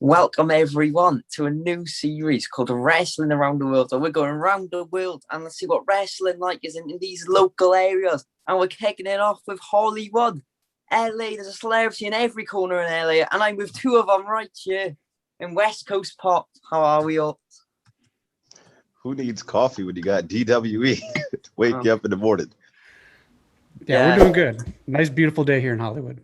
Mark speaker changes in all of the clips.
Speaker 1: Welcome everyone to a new series called Wrestling Around the World. So we're going around the world and let's see what wrestling like is in these local areas. And we're kicking it off with Hollywood, LA. There's a celebrity in every corner in LA, and I'm with two of them right here in West Coast Pop. How are we all?
Speaker 2: Who needs coffee when you got DWE to wake you up in the morning?
Speaker 3: Yeah, we're doing good. Nice, beautiful day here in Hollywood.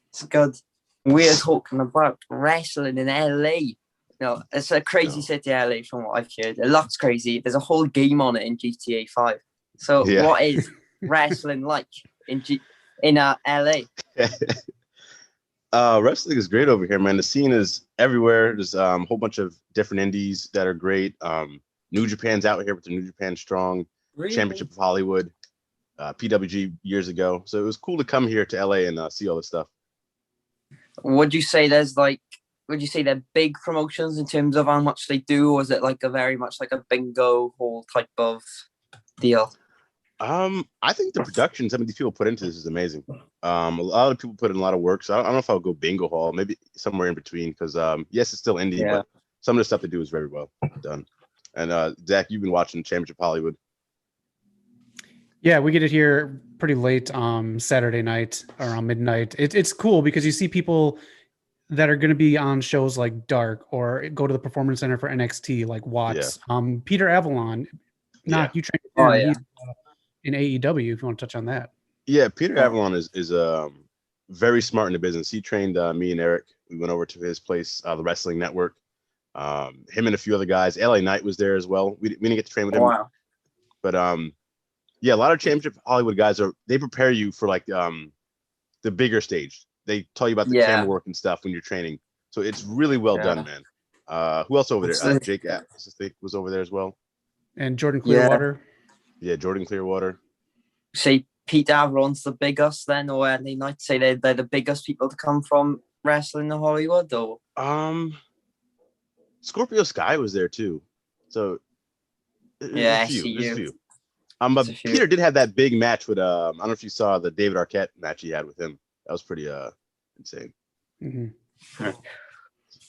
Speaker 1: It's good. We're talking about wrestling in LA. You know, it's a crazy city, LA, from what I've heard. A lot's crazy. There's a whole game on it in GTA 5. So what is wrestling like in LA?
Speaker 2: Wrestling is great over here, man. The scene is everywhere. There's a whole bunch of different indies that are great. New Japan's out here with the New Japan Strong Championship of Hollywood, PWG years ago. So it was cool to come here to LA and see all this stuff.
Speaker 1: Would you say they're big promotions in terms of how much they do, or is it like a very much like a bingo hall type of deal?
Speaker 2: I think the production some of these people put into this is amazing. A lot of people put in a lot of work, so I don't know if I'll go bingo hall, maybe somewhere in between, because yes, it's still indie, but some of the stuff they do is very well done. And Zach, you've been watching Championship Hollywood.
Speaker 3: Yeah, we get it here pretty late Saturday night around midnight. It's cool because you see people that are going to be on shows like Dark or go to the Performance Center for NXT, like Watts. Yeah. Peter Avalon, you trained him. He's in AEW, if you want to touch on that.
Speaker 2: Yeah, Peter Avalon is very smart in the business. He trained me and Eric. We went over to his place, the Wrestling Network. Him and a few other guys. LA Knight was there as well. We didn't get to train with him. Wow. But yeah, a lot of Championship Hollywood guys they prepare you for like the bigger stage. They tell you about the camera work and stuff when you're training. So it's really well done, man. Who else over there? Jake was over there as well.
Speaker 3: And Jordan Clearwater.
Speaker 2: Yeah, Jordan Clearwater.
Speaker 1: Say Pete Avalon's the biggest then, or LA Knight say they're the biggest people to come from wrestling in Hollywood, or
Speaker 2: Scorpio Sky was there too. So
Speaker 1: there's
Speaker 2: a few. But Peter did have that big match with I don't know if you saw the David Arquette match he had with him. That was pretty insane.
Speaker 3: Mm-hmm.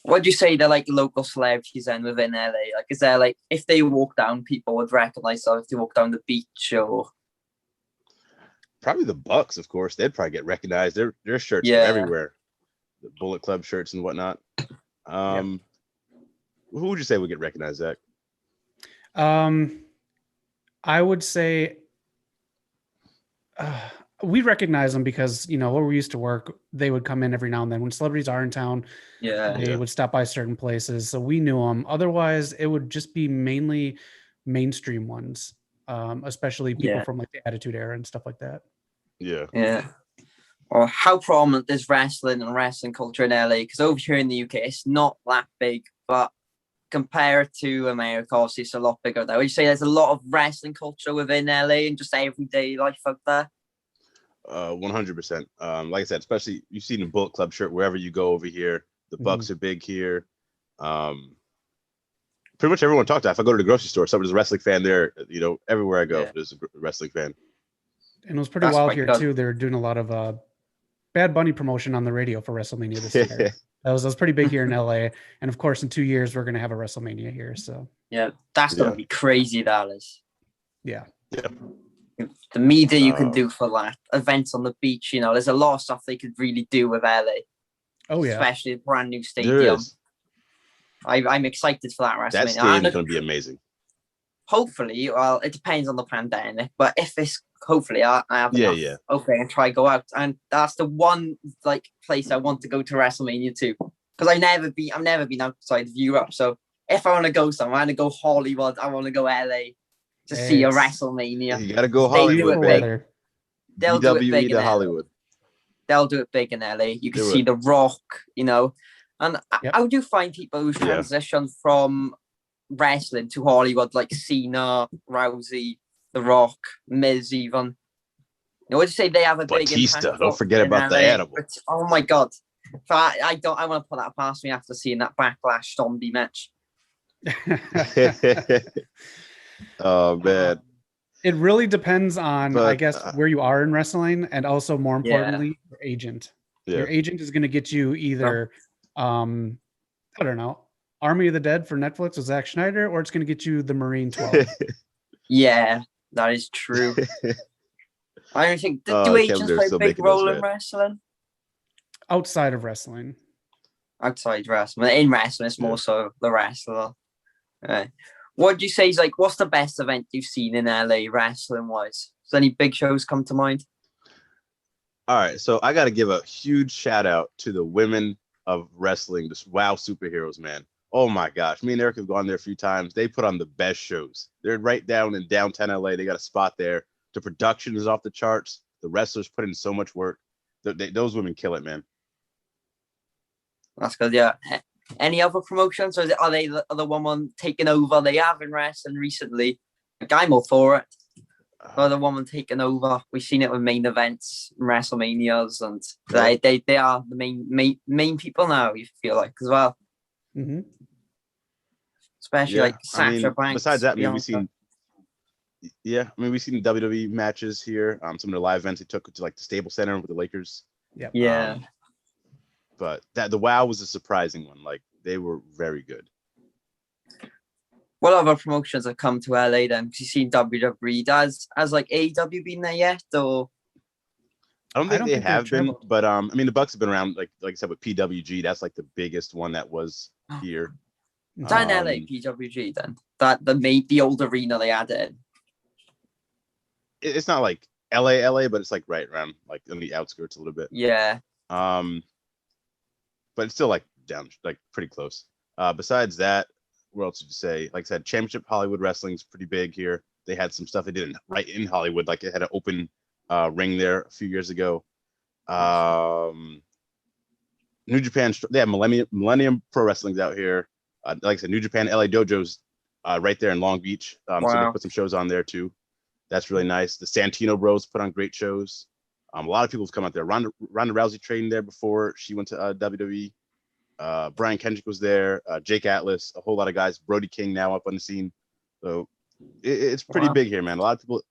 Speaker 1: What do you say they're like local celebrities then within LA? Like, is there like, if they walk down, people would recognize them if they walk down the beach, or
Speaker 2: probably the Bucks, of course. They'd probably get recognized. Their shirts are everywhere. The Bullet Club shirts and whatnot. Who would you say would get recognized, Zach?
Speaker 3: I would say we recognize them because, where we used to work, they would come in every now and then. When celebrities are in town, they would stop by certain places. So we knew them. Otherwise, it would just be mainly mainstream ones, especially people from like the Attitude Era and stuff like that.
Speaker 2: Yeah.
Speaker 1: Yeah. Or how prominent is wrestling and wrestling culture in LA? Because over here in the UK, it's not that big, but compared to America, obviously it's a lot bigger there. Would you say there's a lot of wrestling culture within LA and just everyday life out there?
Speaker 2: 100%. Like I said, especially you've seen the Bullet Club shirt wherever you go over here. The Bucks are big here. Pretty much everyone talked to. If I go to the grocery store, somebody's a wrestling fan there. Everywhere I go, there's a wrestling fan.
Speaker 3: And it was pretty wild here too. They're doing a lot of Bad Bunny promotion on the radio for WrestleMania this year. That was pretty big here in LA. And of course, in 2 years, we're going to have a WrestleMania here. So
Speaker 1: yeah, that's going to be crazy. That is.
Speaker 3: Yeah.
Speaker 1: The media you can do for that, events on the beach, there's a lot of stuff they could really do with LA.
Speaker 3: Oh yeah.
Speaker 1: Especially a brand new stadium. I'm excited for that WrestleMania.
Speaker 2: That stadium is going to be amazing.
Speaker 1: Hopefully, well, it depends on the pandemic, but if it's hopefully I have enough okay and try go out, and that's the one like place I want to go to WrestleMania too, because I've never been outside of Europe. So if I want to go somewhere, I want to go Hollywood, I want to go LA to see a WrestleMania.
Speaker 2: You gotta go Hollywood, big.
Speaker 1: They'll do it big
Speaker 2: in Hollywood.
Speaker 1: They'll do it big in LA. You can see The Rock, and how do you find people who transition from wrestling to Hollywood, like Cena, Rousey, The Rock, Miz, even? Would you say they have a big impact?
Speaker 2: Don't forget about the animal.
Speaker 1: Oh my god! I want to put that past me after seeing that Backlash zombie match.
Speaker 2: Oh man.
Speaker 3: It really depends on, I guess, where you are in wrestling, and also more importantly, your agent. Your agent is going to get you either I don't know, Army of the Dead for Netflix with Zack Schneider, or it's going to get you the Marine 12.
Speaker 1: Yeah, that is true. I don't think do agents play a big role in wrestling?
Speaker 3: Outside of wrestling.
Speaker 1: Outside wrestling. In wrestling, it's more so the wrestler. Right. What do you say is like, what's the best event you've seen in LA wrestling wise? Does any big shows come to mind?
Speaker 2: All right, so I got to give a huge shout out to the women of wrestling, this WoW superheroes, man. Oh my gosh, me and Eric have gone there a few times. They put on the best shows. They're right down in downtown LA. They got a spot there. The production is off the charts. The wrestlers put in so much work. Those women kill it, man.
Speaker 1: That's good. Yeah. Any other promotions, or are they the woman taking over? They have in wrestling recently. I'm all for it. Or the woman taking over. We've seen it with main events, WrestleManias, and they are the main people now. You feel like as well.
Speaker 3: Mm-hmm.
Speaker 1: Especially like Sasha Banks.
Speaker 2: Besides that, we've seen WWE matches here. Some of the live events they took to like the Staples Center with the Lakers.
Speaker 1: Yeah.
Speaker 2: But the WoW was a surprising one. Like they were very good.
Speaker 1: What other promotions have come to LA then? Because you've seen WWE. Has like AEW been there yet? Or
Speaker 2: I don't think they have been, but the Bucks have been around. Like I said with PWG, that's like the biggest one that was here.
Speaker 1: Is that in LA, PWG then? That the old arena they added.
Speaker 2: It's not like LA, but it's like right around like on the outskirts a little bit.
Speaker 1: Yeah.
Speaker 2: But it's still like down, like pretty close. Besides that, what else did you say? Like I said, Championship Hollywood Wrestling's pretty big here. They had some stuff they did right in Hollywood, like it had an open ring there a few years ago. New Japan, they have Millennium Pro Wrestling's out here. Like I said, New Japan LA Dojo's right there in Long Beach. So they put some shows on there too. That's really nice. The Santino Bros put on great shows. A lot of people have come out there. Ronda Rousey trained there before she went to WWE. Brian Kendrick was there. Jake Atlas, a whole lot of guys. Brody King now up on the scene. So it's pretty big here, man. A lot of people.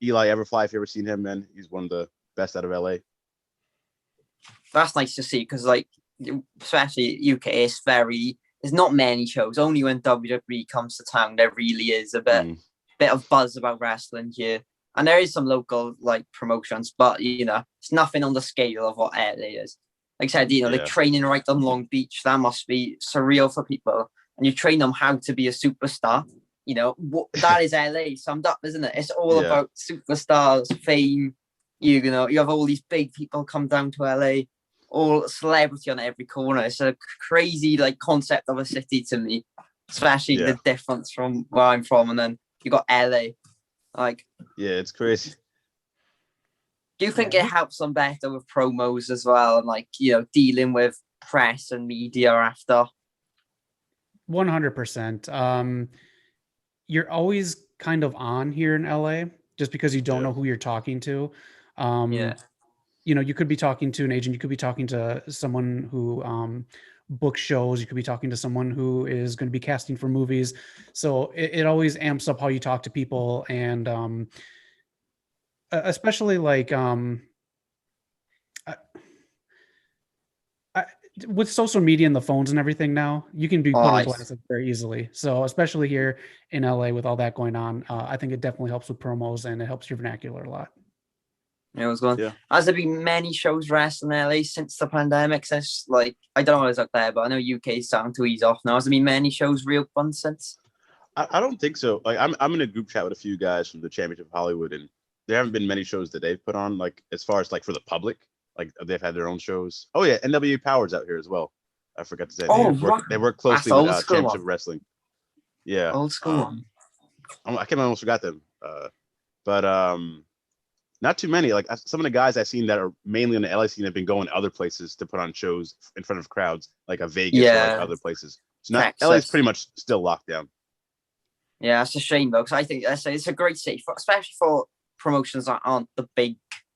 Speaker 2: Eli Everfly, if you ever seen him, man, he's one of the best out of LA.
Speaker 1: That's nice to see because, like, especially UK, there's not many shows. Only when WWE comes to town, there really is a bit of buzz about wrestling here. And there is some local like promotions, but it's nothing on the scale of what LA is. Like I said, they're training right on Long Beach. That must be surreal for people. And you train them how to be a superstar. That is LA summed up, isn't it? It's all about superstars, fame. You have all these big people come down to LA, all celebrity on every corner. It's a crazy like concept of a city to me, especially the difference from where I'm from. And then you got LA.
Speaker 2: It's crazy.
Speaker 1: Do you think it helps them better with promos as well, and like dealing with press and media after?
Speaker 3: 100%. You're always kind of on here in LA just because you don't know who you're talking to. You could be talking to an agent, you could be talking to someone who books shows, you could be talking to someone who is going to be casting for movies. So it always amps up how you talk to people, and especially like with social media and the phones and everything now, you can be put on blast very easily. So especially here in LA with all that going on, I think it definitely helps with promos and it helps your vernacular a lot.
Speaker 1: Has there been many shows wrestling in LA since the pandemic? Since like I don't know what's out there, but I know UK is starting to ease off now. Has there been many shows real fun since?
Speaker 2: I don't think so. Like I'm in a group chat with a few guys from the Championship of Hollywood, and there haven't been many shows that they've put on, like as far as like for the public. Like they've had their own shows. Oh yeah, NWA Power's out here as well. I forgot to say. They work closely with Championship Wrestling. Yeah,
Speaker 1: old school.
Speaker 2: I almost forgot them. But not too many. Like some of the guys I've seen that are mainly in the LA scene have been going other places to put on shows in front of crowds, like a Vegas or like other places. So LA's pretty much still locked down.
Speaker 1: Yeah, it's a shame though, because I think it's a great city, especially for promotions that aren't the big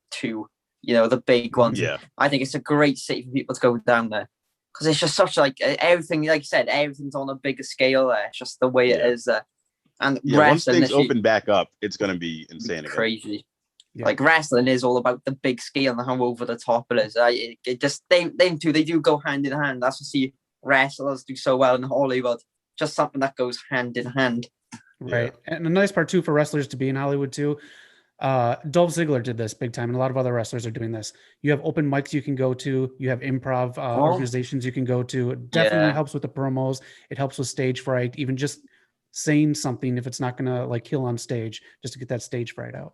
Speaker 1: two. The big ones.
Speaker 2: Yeah.
Speaker 1: I think it's a great city for people to go down there because it's just such like everything, like you said, everything's on a bigger scale there. It's just the way it is there. And
Speaker 2: once things open back up, it's going to be insane again.
Speaker 1: Crazy. Yeah. Like wrestling is all about the big scale and how over the top it is. It just, them two, they do go hand in hand. That's what see wrestlers do so well in Hollywood. Just something that goes hand in hand.
Speaker 3: Right. Yeah. And a nice part too for wrestlers to be in Hollywood too. Dolph Ziggler did this big time, and a lot of other wrestlers are doing this. You have open mics you can go to. You have improv organizations you can go to. It definitely helps with the promos. It helps with stage fright. Even just saying something if it's not gonna like kill on stage, just to get that stage fright out.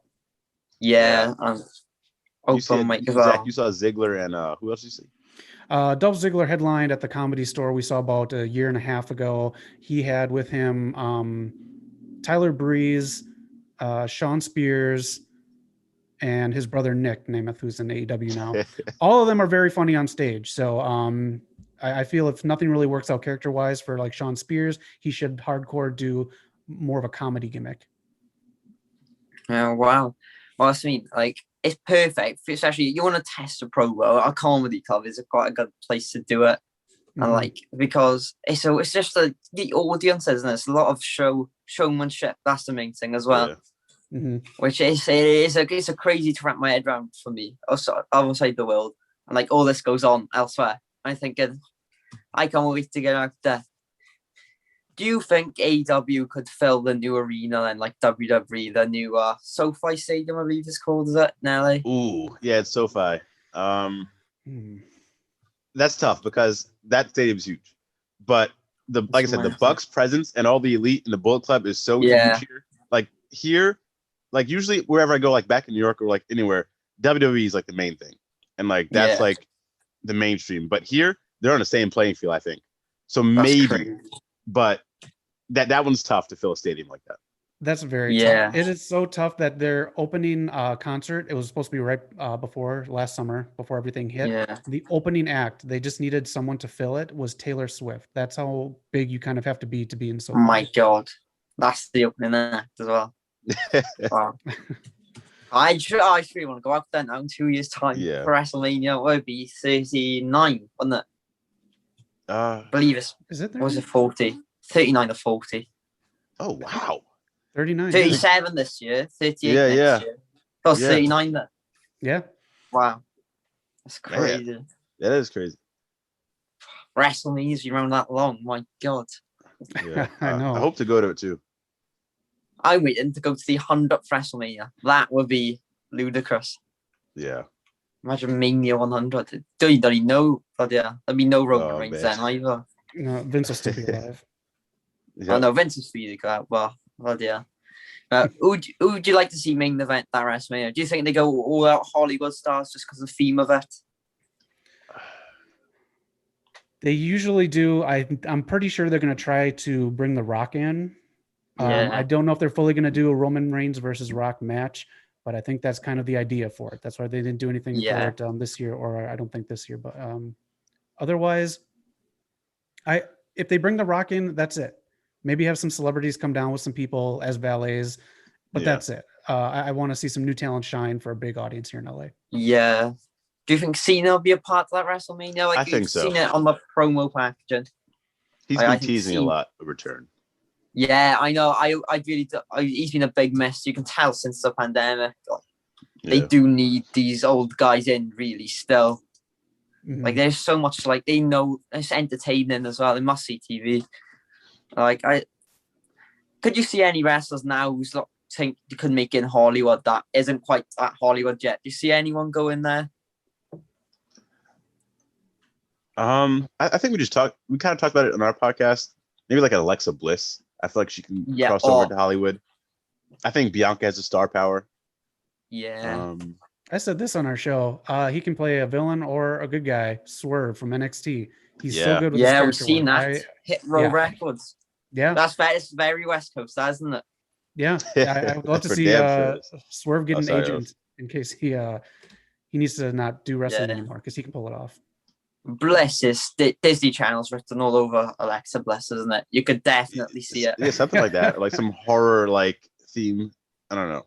Speaker 1: Yeah. Open mic as well.
Speaker 2: Zach, you saw Ziggler and who else did you see?
Speaker 3: Dolph Ziggler headlined at the Comedy Store we saw about a year and a half ago. He had with him Tyler Breeze, Sean Spears, and his brother Nick Nemeth, who's in AEW now. All of them are very funny on stage. So I feel if nothing really works out character-wise for like Sean Spears, he should hardcore do more of a comedy gimmick.
Speaker 1: Oh, wow. Well, I mean, like, it's perfect. Especially, you want to test a promo. A comedy club is quite a good place to do it. Mm-hmm. And like, because it's just the audience, isn't it? It's a lot of showmanship. That's the main thing as well. Yeah. Mm-hmm. Which it's a crazy to wrap my head around for me. Also, outside the world, and like all this goes on elsewhere. I think I can't wait to get out there. Do you think AEW could fill the new arena and like WWE, the new SoFi Stadium, I believe it's called, is it, Nelly?
Speaker 2: Ooh, yeah, it's SoFi. That's tough because that stadium's huge. But like I said, the Bucks' presence and all the elite in the Bullet Club is so huge here. Like here, like usually wherever I go, like back in New York or like anywhere, WWE is like the main thing. And like that's like the mainstream. But here, they're on the same playing field, I think. So maybe, crazy. But that one's tough to fill a stadium like that.
Speaker 3: That's very tough. It is so tough that their opening concert, it was supposed to be right before last summer, before everything hit. Yeah. The opening act, they just needed someone to fill it, was Taylor Swift. That's how big you kind of have to be in SoFi.
Speaker 1: My God. That's the opening act as well. Wow. I really want to go out there now in 2 years' time for WrestleMania. It would be 39, wouldn't it? I believe it's.
Speaker 3: Is it
Speaker 1: 40? 39 or 40.
Speaker 2: Oh, wow.
Speaker 3: 39.
Speaker 1: 37 this year. 38 next year. Oh, 39 then.
Speaker 3: Yeah.
Speaker 1: Wow. That's crazy.
Speaker 2: Man, that is crazy.
Speaker 1: WrestleMania's been around that long. My God.
Speaker 2: Yeah.
Speaker 3: I know.
Speaker 2: I hope to go to it too.
Speaker 1: I'm waiting to go to the 100th WrestleMania. That would be ludicrous.
Speaker 2: Yeah.
Speaker 1: Imagine Mania 100. Don't even know. But yeah, there'll be no Roman Reigns then either.
Speaker 3: No, Vince will still be alive.
Speaker 1: Oh no, Vince will be the well, yeah. Who would you like to see main event that WrestleMania? Do you think they go all out Hollywood stars just because of the theme of it?
Speaker 3: They usually do. I'm pretty sure they're going to try to bring The Rock in. I don't know if they're fully going to do a Roman Reigns versus Rock match, but I think that's kind of the idea for it. That's why they didn't do anything for it this year, or I don't think this year. But otherwise, if they bring The Rock in, that's it. Maybe have some celebrities come down with some people as valets, but that's it. I want to see some new talent shine for a big audience here in LA.
Speaker 1: Yeah. Do you think Cena will be a part of that WrestleMania? Like,
Speaker 2: I think so.
Speaker 1: Seen it on the promo packaging.
Speaker 2: He's been teasing a lot of return.
Speaker 1: Yeah, I know. I really do. He's been a big miss. You can tell since the pandemic. They do need these old guys in, really, still. Mm-hmm. Like, there's so much, like, they know it's entertaining as well. They must see TV. Like, could you see any wrestlers now who's think you could make in Hollywood that isn't quite at Hollywood yet? Do you see anyone go in there?
Speaker 2: I think we kind of talked about it on our podcast. Maybe like an Alexa Bliss. I feel like she can cross over to Hollywood. I think Bianca has a star power.
Speaker 1: Yeah.
Speaker 3: I said this on our show. He can play a villain or a good guy. Swerve from NXT. He's so good with his character.
Speaker 1: We've seen that. Hit row records.
Speaker 3: Yeah.
Speaker 1: It's very West Coast, isn't it?
Speaker 3: Yeah. I would love to see Swerve get an agent in case he needs to not do wrestling anymore, because he can pull it off.
Speaker 1: Bliss is Disney Channel's written all over Alexa Bliss, isn't it? You could definitely see it.
Speaker 2: Yeah, something like that, like some horror like theme. I don't know.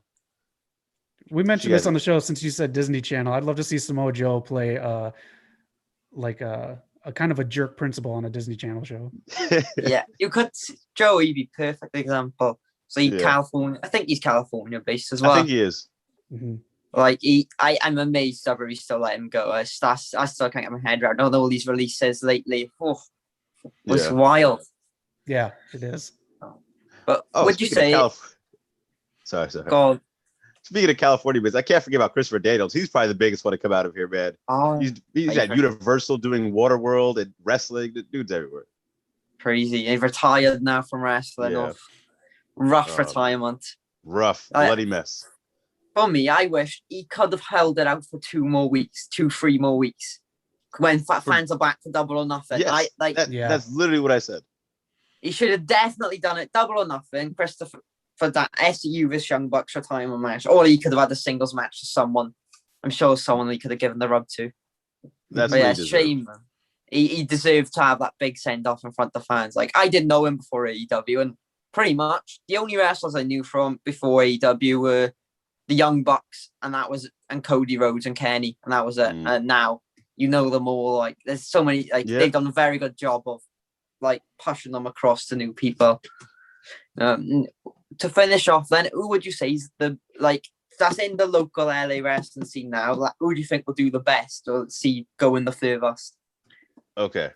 Speaker 3: We mentioned this on the show since you said Disney Channel. I'd love to see Samoa Joe play like a kind of a jerk principal on a Disney Channel show.
Speaker 1: Yeah, you could. Joey be perfect example. So California. I think he's California based as well.
Speaker 2: I think he is.
Speaker 3: Mm-hmm.
Speaker 1: Like I'm amazed that we still let him go. I still can't get my head around all these releases lately. Oh, It's wild.
Speaker 3: Yeah, it is.
Speaker 1: But would you say?
Speaker 2: Sorry.
Speaker 1: God.
Speaker 2: Speaking of California business, I can't forget about Christopher Daniels. He's probably the biggest one to come out of here, man.
Speaker 1: Oh,
Speaker 2: he's at Universal doing Waterworld and wrestling. The dude's everywhere.
Speaker 1: Crazy. He retired now from wrestling.
Speaker 2: Yeah.
Speaker 1: Rough retirement.
Speaker 2: Rough, bloody mess.
Speaker 1: For me, I wish he could have held it out for 3 more weeks. When fans are back for Double or Nothing.
Speaker 2: Yes, that's literally what I said.
Speaker 1: He should have definitely done it. Double or Nothing. Christopher, for that SU vs Young Bucks retirement match. Or he could have had a singles match to someone. I'm sure someone he could have given the rub to.
Speaker 2: That's
Speaker 1: shame, man. He deserved to have that big send-off in front of fans. Like, I didn't know him before AEW, and pretty much the only wrestlers I knew from before AEW were the Young Bucks, and Cody Rhodes and Kenny, and that was it. And now you know them all. Like, there's so many. Like, they've done a very good job of like pushing them across to new people. To finish off, then, who would you say is that's in the local LA wrestling scene now? Like, who do you think will do the best or go in the furthest?
Speaker 2: Okay,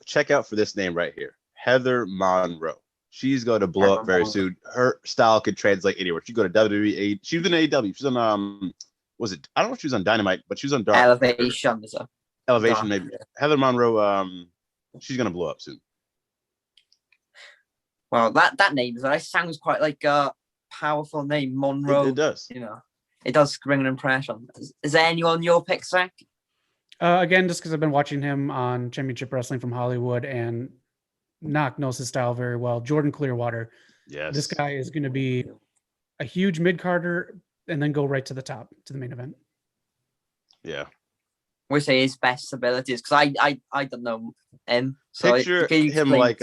Speaker 2: check out for this name right here, Heather Monroe. She's going to blow up very soon. Her style could translate anywhere. She go to WWE. She was in AEW. She's on I don't know if she was on Dynamite, but she was on Dark.
Speaker 1: Elevation is a
Speaker 2: Elevation maybe. Heather Monroe. She's gonna blow up soon.
Speaker 1: Well, that name sounds quite like a powerful name, Monroe.
Speaker 2: It does.
Speaker 1: You know, it does ring an impression. Is there anyone your pick, Zach?
Speaker 3: Again, just because I've been watching him on Championship Wrestling from Hollywood, and Knock knows his style very well. Jordan Clearwater.
Speaker 2: Yes.
Speaker 3: This guy is going to be a huge mid-carder and then go right to the top, to the main event.
Speaker 2: Yeah.
Speaker 1: We say his best abilities, because I don't know him. So
Speaker 2: picture him like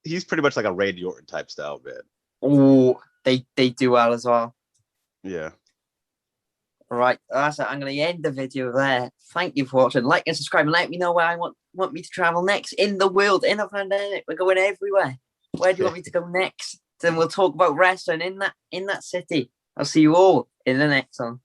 Speaker 2: he's pretty much like a Randy Orton type style, man.
Speaker 1: Oh, they do well as well.
Speaker 2: Yeah.
Speaker 1: All right, that's it. I'm going to end the video there. Thank you for watching. Like and subscribe, and let me know where I want me to travel next in the world, in a pandemic. We're going everywhere. Where do you want me to go next? Then we'll talk about wrestling in that city. I'll see you all in the next one.